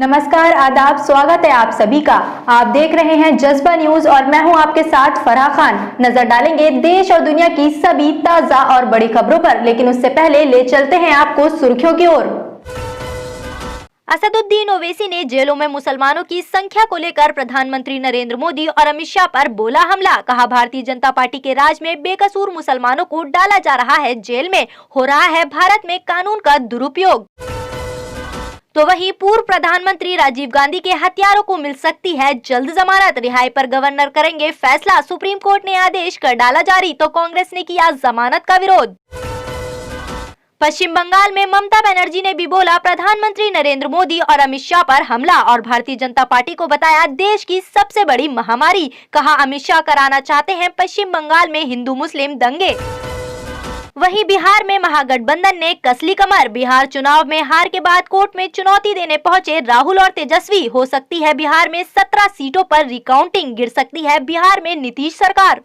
नमस्कार, आदाब, स्वागत है आप सभी का। आप देख रहे हैं जज्बा न्यूज और मैं हूं आपके साथ फराह खान। नजर डालेंगे देश और दुनिया की सभी ताजा और बड़ी खबरों पर, लेकिन उससे पहले ले चलते हैं आपको सुर्खियों की ओर। असदुद्दीन ओवैसी ने जेलों में मुसलमानों की संख्या को लेकर प्रधानमंत्री नरेंद्र मोदी और अमित शाह पर बोला हमला। कहा, भारतीय जनता पार्टी के राज में बेकसूर मुसलमानों को डाला जा रहा है जेल में, हो रहा है भारत में कानून का दुरुपयोग। तो वहीं पूर्व प्रधानमंत्री राजीव गांधी के हत्यारों को मिल सकती है जल्द जमानत। रिहाई पर गवर्नर करेंगे फैसला। सुप्रीम कोर्ट ने आदेश कर डाला जारी, तो कांग्रेस ने किया जमानत का विरोध। पश्चिम बंगाल में ममता बनर्जी ने भी बोला प्रधानमंत्री नरेंद्र मोदी और अमित शाह पर हमला और भारतीय जनता पार्टी को बताया देश की सबसे बड़ी महामारी। कहा, अमित शाह कराना चाहते हैं पश्चिम बंगाल में हिंदू मुस्लिम दंगे। वहीं बिहार में महागठबंधन ने कसली कमर। बिहार चुनाव में हार के बाद कोर्ट में चुनौती देने पहुंचे राहुल और तेजस्वी। हो सकती है बिहार में 17 सीटों पर रिकाउंटिंग, गिर सकती है बिहार में नीतीश सरकार।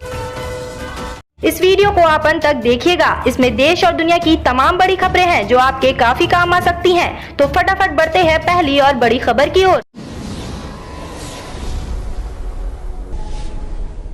इस वीडियो को आप अंत तक देखिएगा। इसमें देश और दुनिया की तमाम बड़ी खबरें हैं जो आपके काफी काम आ सकती हैं। तो फटाफट बढ़ते हैं पहली और बड़ी खबर की ओर।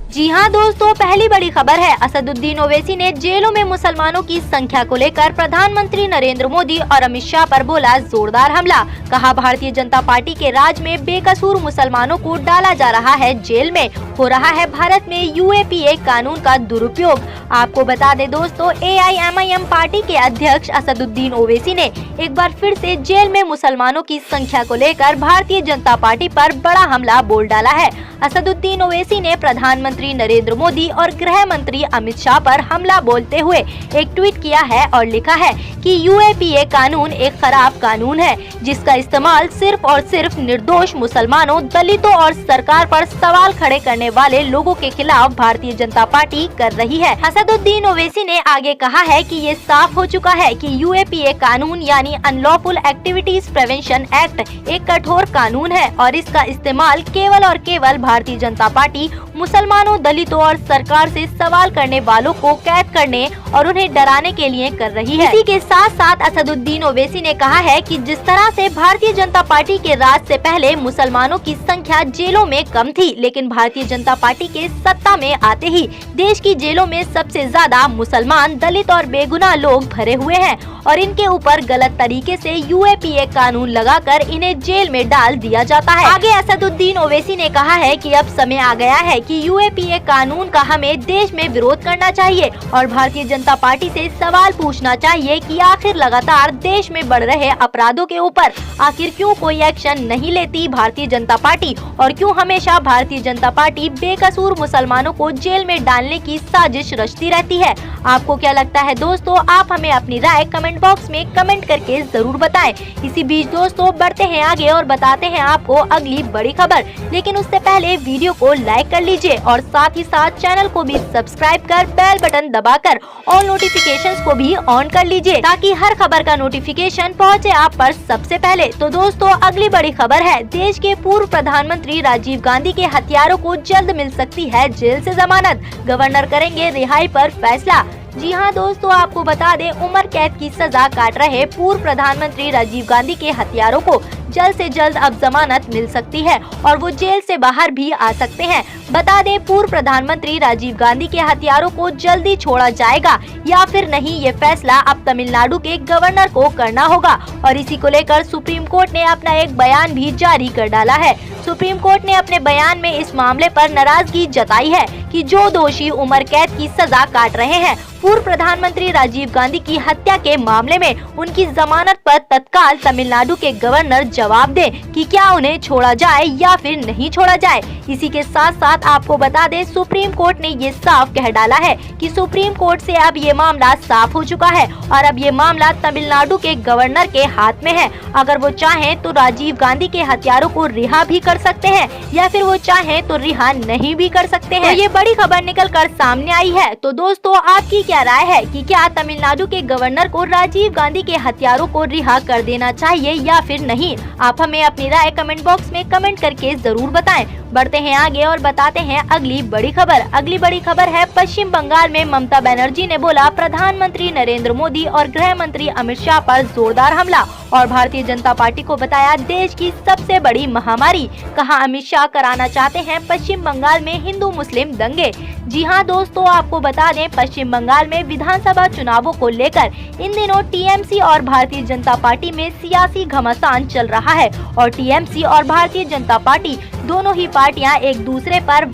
जी हां दोस्तों, पहली बड़ी खबर है, असदुद्दीन ओवैसी ने जेलों में मुसलमानों की संख्या को लेकर प्रधानमंत्री नरेंद्र मोदी और अमित शाह पर बोला जोरदार हमला। कहा, भारतीय जनता पार्टी के राज में बेकसूर मुसलमानों को डाला जा रहा है जेल में, हो रहा है भारत में यूएपीए कानून का दुरुपयोग। आपको बता दें दोस्तों, एआईएमआईएम पार्टी के अध्यक्ष असदुद्दीन ओवैसी ने एक बार फिर से जेल में मुसलमानों की संख्या को लेकर भारतीय जनता पार्टी पर बड़ा हमला बोल डाला है। असदुद्दीन ओवैसी ने प्रधानमंत्री नरेंद्र मोदी और गृह मंत्री अमित शाह पर हमला बोलते हुए एक ट्वीट किया है और लिखा है कि यूएपीए कानून एक खराब कानून है जिसका इस्तेमाल सिर्फ और सिर्फ निर्दोष मुसलमानों, दलितों और सरकार पर सवाल खड़े करने वाले लोगों के खिलाफ भारतीय जनता पार्टी कर रही है। असदुद्दीन ओवैसी ने आगे कहा है कि ये साफ हो चुका है कि यूएपीए कानून यानी अनलॉफुल एक्टिविटीज प्रिवेंशन एक्ट एक कठोर कानून है और इसका इस्तेमाल केवल और केवल भारतीय जनता पार्टी मुसलमानों, दलितों और सरकार से सवाल करने वालों को कैद करने और उन्हें डराने के लिए कर रही है। इसी के साथ साथ असदुद्दीन ओवैसी ने कहा है कि जिस तरह से भारतीय जनता पार्टी के राज से पहले मुसलमानों की संख्या जेलों में कम थी, लेकिन भारतीय जनता पार्टी के सत्ता में आते ही देश की जेलों में सबसे ज्यादा मुसलमान, दलित और बेगुनाह लोग भरे हुए हैं और इनके ऊपर गलत तरीके से यूएपीए कानून लगाकर इन्हें जेल में डाल दिया जाता है। आगे असदुद्दीन ओवैसी ने कहा है कि अब समय आ गया है कि यूएपीए कानून का हमें देश में विरोध करना चाहिए और भारतीय जनता पार्टी से सवाल पूछना चाहिए कि आखिर लगातार देश में बढ़ रहे अपराधों के ऊपर आखिर क्यों कोई एक्शन नहीं लेती भारतीय जनता पार्टी और क्यों हमेशा भारतीय जनता पार्टी बेकसूर मुसलमानों को जेल में डालने की साजिश रचती रहती है। आपको क्या लगता है दोस्तों? आप हमें अपनी राय कमेंट बॉक्स में कमेंट करके जरूर बताएं। इसी बीच दोस्तों बढ़ते हैं आगे और बताते हैं आपको अगली बड़ी खबर, लेकिन उससे पहले वीडियो को लाइक कर लीजिए और साथ ही साथ चैनल को भी सब्सक्राइब कर बेल बटन दबाकर ऑल नोटिफिकेशंस को भी ऑन कर लीजिए ताकि हर खबर का नोटिफिकेशन पहुंचे आप पर सबसे पहले। तो दोस्तों अगली बड़ी खबर है, देश के पूर्व प्रधानमंत्री राजीव गांधी के हत्यारों को जल्द मिल सकती है जेल से जमानत। गवर्नर करेंगे रिहाई पर फैसला। जी हां दोस्तों, आपको बता दें उम्र कैद की सजा काट रहे पूर्व प्रधानमंत्री राजीव गांधी के हत्यारों को जल्द से जल्द अब जमानत मिल सकती है और वो जेल से बाहर भी आ सकते हैं। बता दें पूर्व प्रधानमंत्री राजीव गांधी के हत्यारों को जल्दी छोड़ा जाएगा या फिर नहीं, ये फैसला अब तमिलनाडु के गवर्नर को करना होगा और इसी को लेकर सुप्रीम कोर्ट ने अपना एक बयान भी जारी कर डाला है। सुप्रीम कोर्ट ने अपने बयान में इस मामले पर नाराजगी जताई है कि जो दोषी उम्र कैद की सजा काट रहे हैं पूर्व प्रधानमंत्री राजीव गांधी की हत्या के मामले में उनकी जमानत पर तत्काल तमिलनाडु के गवर्नर जवाब दें कि क्या उन्हें छोड़ा जाए या फिर नहीं छोड़ा जाए। इसी के साथ साथ आपको बता दें सुप्रीम कोर्ट ने ये साफ कह डाला है कि सुप्रीम कोर्ट से अब ये मामला साफ हो चुका है और अब ये मामला तमिलनाडु के गवर्नर के हाथ में है। अगर वो चाहें तो राजीव गांधी के हत्यारों को रिहा भी कर सकते हैं या फिर वो चाहें तो रिहा नहीं भी कर सकते हैं। तो ये बड़ी खबर निकल कर सामने आई है। तो दोस्तों आपकी क्या राय है कि क्या तमिलनाडु के गवर्नर को राजीव गांधी के हत्यारों को रिहा कर देना चाहिए या फिर नहीं? आप हमें अपनी राय कमेंट बॉक्स में कमेंट करके जरूर बताएं। बढ़ते हैं आगे और बताते हैं अगली बड़ी खबर। अगली बड़ी खबर है, पश्चिम बंगाल में ममता बनर्जी ने बोला प्रधानमंत्री नरेंद्र मोदी और गृह मंत्री अमित शाह पर जोरदार हमला और भारतीय जनता पार्टी को बताया देश की सबसे बड़ी महामारी। कहा अमित शाह कराना चाहते हैं पश्चिम बंगाल में हिंदू मुस्लिम दंगे। जी हां दोस्तों, आपको बता दें पश्चिम बंगाल में विधानसभा चुनावों को लेकर इन दिनों टीएमसी और भारतीय जनता पार्टी में सियासी घमासान चल रहा है और टीएमसी और भारतीय जनता पार्टी दोनों ही पार्टियां एक दूसरे पर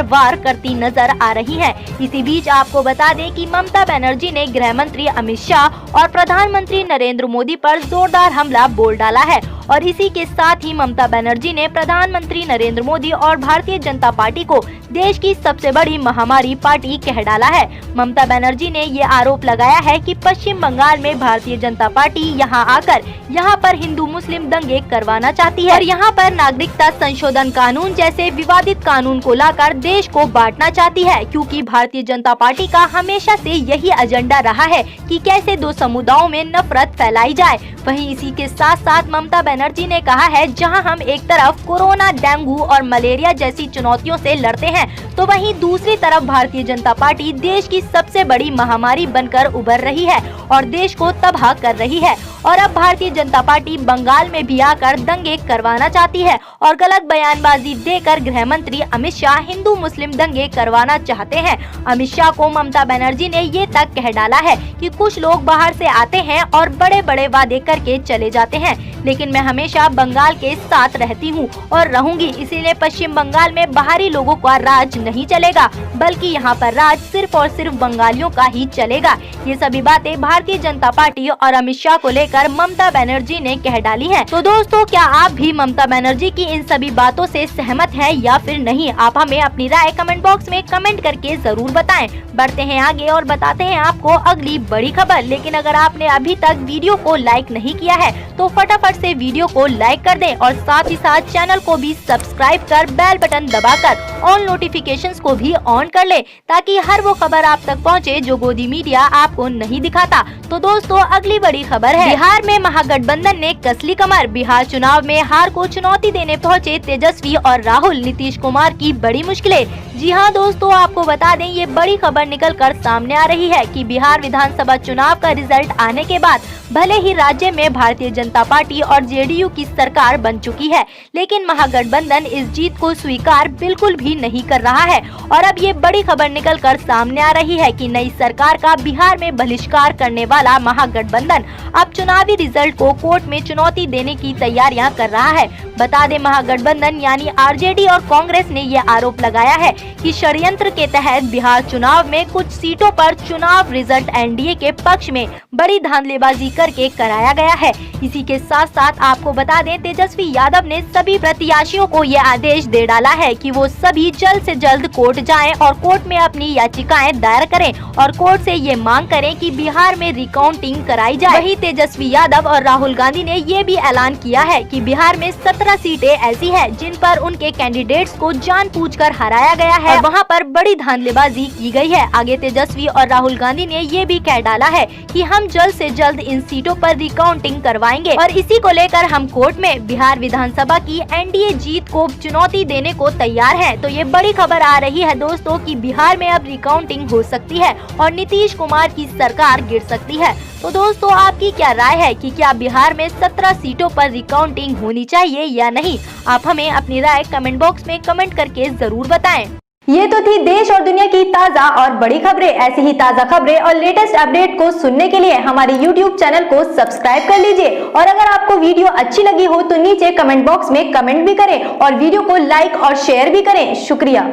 वार करती नजर आ रही हैं। इसी बीच आपको बता दें कि ममता बनर्जी ने गृह मंत्री अमित शाह और प्रधानमंत्री नरेंद्र मोदी पर जोरदार हमला बोल डाला है और इसी के साथ ही ममता बनर्जी ने प्रधानमंत्री नरेंद्र मोदी और भारतीय जनता पार्टी को देश की सबसे बड़ी महामारी पार्टी कह डाला है। ममता बनर्जी ने ये आरोप लगाया है कि पश्चिम बंगाल में भारतीय जनता पार्टी यहां आकर यहां पर हिंदू मुस्लिम दंगे करवाना चाहती है और यहां पर नागरिकता संशोधन कानून जैसे विवादित कानून को लाकर देश को बांटना चाहती है, क्योंकि भारतीय जनता पार्टी का हमेशा से यही एजेंडा रहा है कि कैसे दो समुदायों में नफरत फैलाई जाए। वहीं इसी के साथ साथ ममता बनर्जी ने कहा है जहां हम एक तरफ कोरोना, डेंगू और मलेरिया जैसी चुनौतियों से लड़ते हैं, तो वहीं दूसरी तरफ भारतीय जनता पार्टी देश की सबसे बड़ी महामारी बनकर उभर रही है और देश को तबाह कर रही है। और अब भारतीय जनता पार्टी बंगाल में भी आकर दंगे करवाना चाहती है और गलत बयानबाजी देकर गृह मंत्री अमित शाह हिंदू मुस्लिम दंगे करवाना चाहते हैं। अमित शाह को ममता बनर्जी ने ये तक कह डाला है कि कुछ लोग बाहर से आते हैं और बड़े बड़े वादे करके चले जाते हैं, लेकिन मैं हमेशा बंगाल के साथ रहती हूँ और रहूंगी, इसीलिए पश्चिम बंगाल में बाहरी लोगों का राज नहीं चलेगा, बल्कि यहाँ पर राज सिर्फ और सिर्फ बंगालियों का ही चलेगा। ये सभी बातें भारतीय जनता पार्टी और अमित शाह को लेकर ममता बनर्जी ने कह डाली है। तो दोस्तों, क्या आप भी ममता बनर्जी की इन सभी बातों से सहमत हैं या फिर नहीं? आप हमें अपनी राय कमेंट बॉक्स में कमेंट करके जरूर बताएं। बढ़ते हैं आगे और बताते हैं आपको अगली बड़ी खबर। लेकिन अगर आपने अभी तक वीडियो को लाइक नहीं किया है तो फटाफट से वीडियो को लाइक कर दें और साथ ही साथ चैनल को भी सब्सक्राइब कर बेल बटन दबाकर ऑल नोटिफिकेशंस को भी ऑन कर ले, ताकि हर वो खबर आप तक पहुंचे जो गोदी मीडिया आपको नहीं दिखाता। तो दोस्तों, अगली बड़ी खबर है बिहार में महागठबंधन ने कस ली कमर। बिहार चुनाव में हार को चुनौती देने पहुंचे तेजस्वी और राहुल। नीतीश कुमार की बड़ी मुश्किलें। जी हां दोस्तों, आपको बता दें ये बड़ी खबर निकलकर सामने आ रही है कि बिहार विधानसभा चुनाव का रिजल्ट आने के बाद भले ही राज्य में भारतीय जनता पार्टी और जेडीयू की सरकार बन चुकी है, लेकिन महागठबंधन इस जीत को स्वीकार बिल्कुल भी नहीं कर रहा है और अब ये बड़ी खबर निकलकर सामने आ रही है कि नई सरकार का बिहार में बहिष्कार करने वाला महागठबंधन अब चुनावी रिजल्ट को कोर्ट में चुनौती देने की तैयारियां कर रहा है। बता दें महागठबंधन यानी आरजेडी और कांग्रेस ने ये आरोप लगाया है कि षड्यंत्र के तहत बिहार चुनाव में कुछ सीटों पर चुनाव रिजल्ट एनडीए के पक्ष में बड़ी धांधलीबाजी करके कराया गया है। इसी के साथ साथ आपको बता दें तेजस्वी यादव ने सभी प्रत्याशियों को ये आदेश दे डाला है कि वो सभी जल्द से जल्द कोर्ट जाएं और कोर्ट में अपनी याचिकाएं दायर करें और कोर्ट से ये मांग करें कि बिहार में रिकाउंटिंग कराई जाए। वहीं तेजस्वी यादव और राहुल गांधी ने ये भी ऐलान किया है कि बिहार में 17 सीटें ऐसी है जिन पर उनके कैंडिडेट्स को जानबूझकर हराया गया है और वहाँ पर बड़ी धांधलीबाजी की गई है। आगे तेजस्वी और राहुल गांधी ने ये भी कह डाला है कि हम जल्द से जल्द इन सीटों पर रिकाउंटिंग करवाएंगे और इसी को लेकर हम कोर्ट में बिहार विधानसभा की एनडीए जीत को चुनौती देने को तैयार हैं। तो ये बड़ी खबर आ रही है दोस्तों कि बिहार में अब रिकाउंटिंग हो सकती है और नीतीश कुमार की सरकार गिर सकती है। तो दोस्तों, आपकी क्या राय है कि क्या बिहार में 17 सीटों पर रिकाउंटिंग होनी चाहिए या नहीं? आप हमें अपनी राय कमेंट बॉक्स में कमेंट करके जरूर बताएं। ये तो थी देश और दुनिया की ताजा और बड़ी खबरें। ऐसी ही ताजा खबरें और लेटेस्ट अपडेट को सुनने के लिए हमारे YouTube चैनल को सब्सक्राइब कर लीजिए और अगर आपको वीडियो अच्छी लगी हो तो नीचे कमेंट बॉक्स में कमेंट भी करें और वीडियो को लाइक और शेयर भी करें। शुक्रिया।